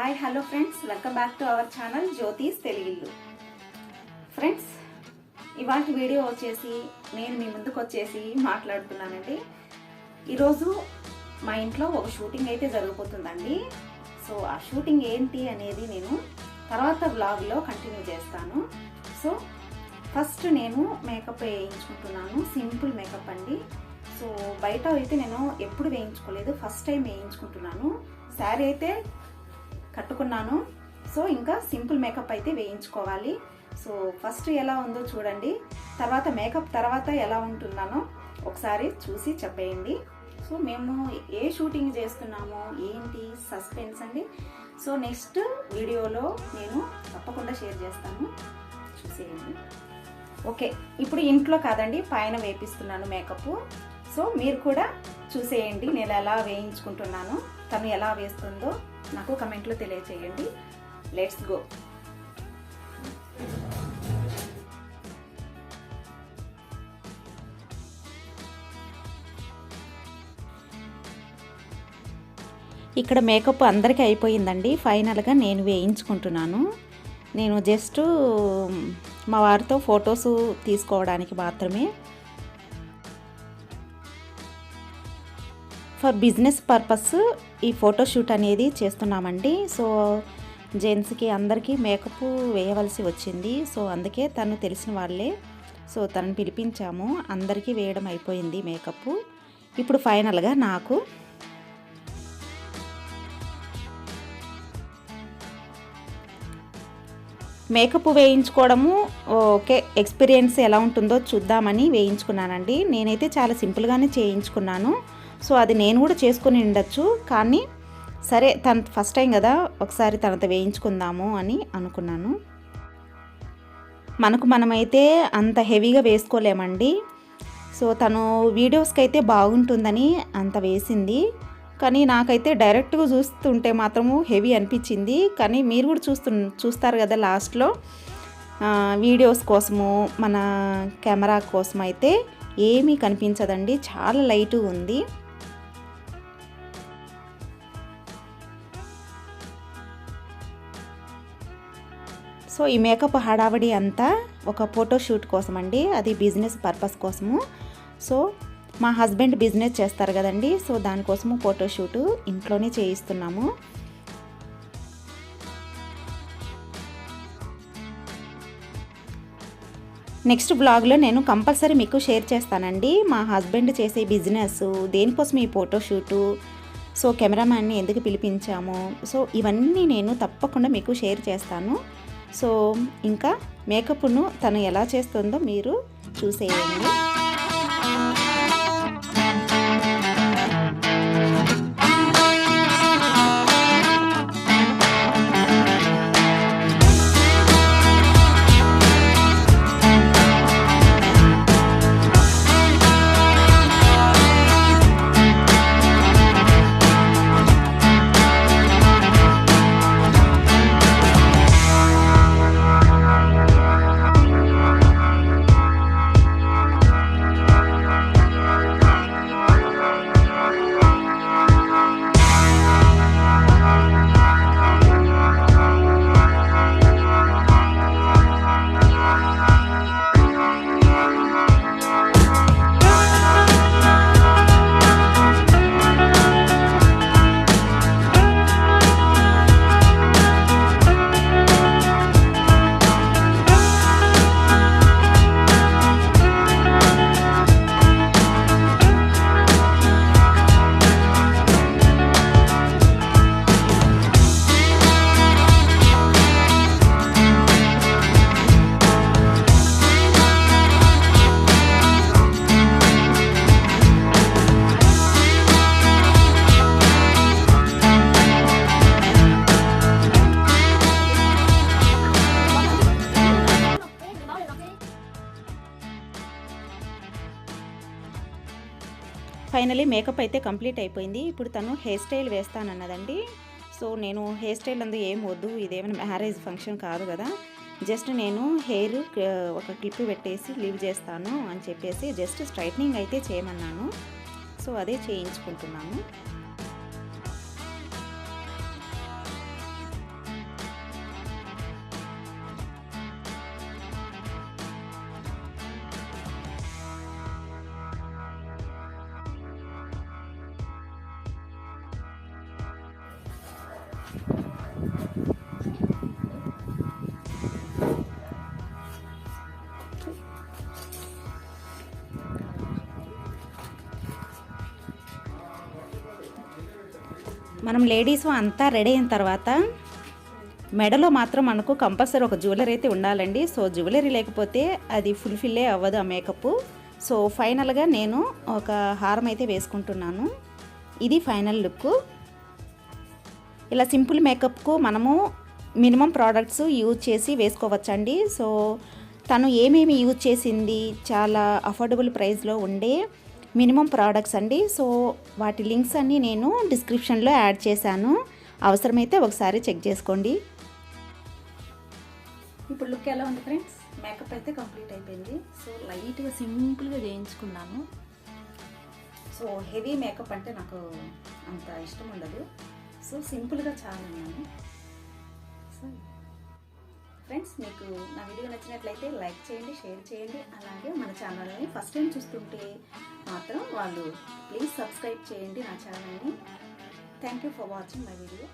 Hi hello friends, welcome back to our channel జ్యోతిస్ Telugillu. Friends, ఇవాళ video వచ్చేసి నేను మీ ముందుకు వచ్చేసి మాట్లాడుతున్నానండి. ఈరోజు మా ఇంట్లో ఒక షూటింగ్ అయితే జరగబోతుందండి. సో ఆ షూటింగ్ ఏంటి అనేది నేను తర్వాత వ్లాగ్లో కంటిన్యూ చేస్తాను. సో ఫస్ట్ నేను మేకప్ వేయించుకుంటున్నాను. సింపుల్ మేకప్ అండి. సో బయట అయితే నేను ఎప్పుడు వేయించుకోలేదు, ఫస్ట్ టైం వేయించుకుంటున్నాను. శారీ అయితే కట్టుకున్నాను. సో ఇంకా సింపుల్ మేకప్ అయితే వేయించుకోవాలి. సో ఫస్ట్ ఎలా ఉందో చూడండి, తర్వాత మేకప్ తర్వాత ఎలా ఉంటున్నానో ఒకసారి చూసి చెప్పేయండి. సో మేము ఏ షూటింగ్ చేస్తున్నామో ఏంటి సస్పెన్స్ అండి. సో నెక్స్ట్ వీడియోలో నేను తప్పకుండా షేర్ చేస్తాను, చూసేయండి. ఓకే, ఇప్పుడు ఇంట్లో కాదండి, పైన వేపిస్తున్నాను మేకప్. సో మీరు కూడా చూసేయండి నేను ఎలా వేయించుకుంటున్నాను, తను ఎలా వేస్తుందో నాకు కమెంట్లో తెలియచేయండి. Let's go. ఇక్కడ మేకప్ అందరికీ అయిపోయిందండి. ఫైనల్గా నేను వేయించుకుంటున్నాను. నేను జస్ట్ మా వారితో ఫొటోస్ తీసుకోవడానికి మాత్రమే, ఫర్ బిజినెస్ పర్పస్ ఈ ఫోటోషూట్ అనేది చేస్తున్నామండి. సో జెంట్స్కి అందరికీ మేకప్ వేయవలసి వచ్చింది. సో అందుకే తను తెలిసిన వాళ్ళే, సో తనని పిలిపించాము. అందరికీ వేయడం అయిపోయింది మేకప్. ఇప్పుడు ఫైనల్గా నాకు మేకప్ వేయించుకోవడము ఓకే, ఎక్స్పీరియన్స్ ఎలా ఉంటుందో చూద్దామని వేయించుకున్నానండి. నేనైతే చాలా సింపుల్గానే చేయించుకున్నాను. సో అది నేను కూడా చేసుకుని ఉండొచ్చు, కానీ సరే తన ఫస్ట్ టైం కదా, ఒకసారి తనతో వేయించుకుందాము అని అనుకున్నాను. మనమైతే అంత హెవీగా వేసుకోలేమండి. సో తను వీడియోస్కి అయితే బాగుంటుందని అంత వేసింది, కానీ నాకైతే డైరెక్ట్గా చూస్తుంటే మాత్రము హెవీ అనిపించింది. కానీ మీరు కూడా చూస్తారు కదా లాస్ట్లో, వీడియోస్ కోసము మన కెమెరా కోసం అయితే ఏమీ కనిపించదండి, చాలా లైట్గా ఉంది. సో ఈ మేకప్ హడావడి అంతా ఒక ఫోటోషూట్ కోసం అండి, అది బిజినెస్ పర్పస్ కోసము. సో మా హస్బెండ్ బిజినెస్ చేస్తారు కదండి, సో దానికోసము ఫోటోషూట్ ఇంట్లోనే చేయిస్తున్నాము. నెక్స్ట్ బ్లాగ్లో నేను కంపల్సరీ మీకు షేర్ చేస్తానండి, మా హస్బెండ్ చేసే బిజినెస్, దేనికోసం ఈ ఫోటోషూటు, సో కెమెరామ్యాన్ని ఎందుకు పిలిపించాము, సో ఇవన్నీ నేను తప్పకుండా మీకు షేర్ చేస్తాను. సో ఇంకా మేకప్ను తను ఎలా చేస్తుందో మీరు చూసేయండి. ఫైనలీ మేకప్ అయితే కంప్లీట్ అయిపోయింది. ఇప్పుడు తను హెయిర్ స్టైల్ వేస్తానన్నదండి. సో నేను హెయిర్ స్టైల్ అందు ఏం వద్దు, ఇదేమైనా మ్యారేజ్ ఫంక్షన్ కాదు కదా, జస్ట్ నేను హెయిర్ ఒక క్లిప్ పెట్టేసి లీవ్ చేస్తాను అని చెప్పేసి జస్ట్ స్ట్రైట్నింగ్ అయితే చేయమన్నాను. సో అదే చేయించుకుంటున్నాను. మనం లేడీస్ అంతా రెడీ అయిన తర్వాత మెడలో మాత్రం మనకు కంపల్సరీ ఒక జ్యువెలరీ అయితే ఉండాలండి. సో జ్యువెలరీ లేకపోతే అది ఫుల్ఫిల్లే అవ్వదు ఆ మేకప్. సో ఫైనల్గా నేను ఒక హారం అయితే వేసుకుంటున్నాను. ఇది ఫైనల్ లుక్. ఇలా సింపుల్ మేకప్కు మనము మినిమం ప్రోడక్ట్స్ యూజ్ చేసి వేసుకోవచ్చండి. సో తను ఏమేమి యూజ్ చేసింది, చాలా అఫోర్డబుల్ ప్రైస్లో ఉండే మినిమం ప్రోడక్ట్స్ అండి. సో వాటి లింక్స్ అన్నీ నేను డిస్క్రిప్షన్లో యాడ్ చేశాను, అవసరమైతే ఒకసారి చెక్ చేసుకోండి. ఇప్పుడు లుక్ ఎలా ఉంది ఫ్రెండ్స్? మేకప్ అయితే కంప్లీట్ అయిపోయింది. సో లైట్గా సింపుల్గా చేయించుకున్నాను. సో హెవీ మేకప్ అంటే నాకు అంత ఇష్టం ఉండదు. సో సింపుల్గా చాలా ఉన్నాను. సో ఫ్రెండ్స్, మీకు నా వీడియో నచ్చినట్లయితే లైక్ చేయండి, షేర్ చేయండి. అలాగే మన ఛానల్ని ఫస్ట్ టైం చూస్తుంటే మాత్రం వాళ్ళు ప్లీజ్ సబ్స్క్రైబ్ చేయండి నా ఛానల్ని. Thank you for watching my video.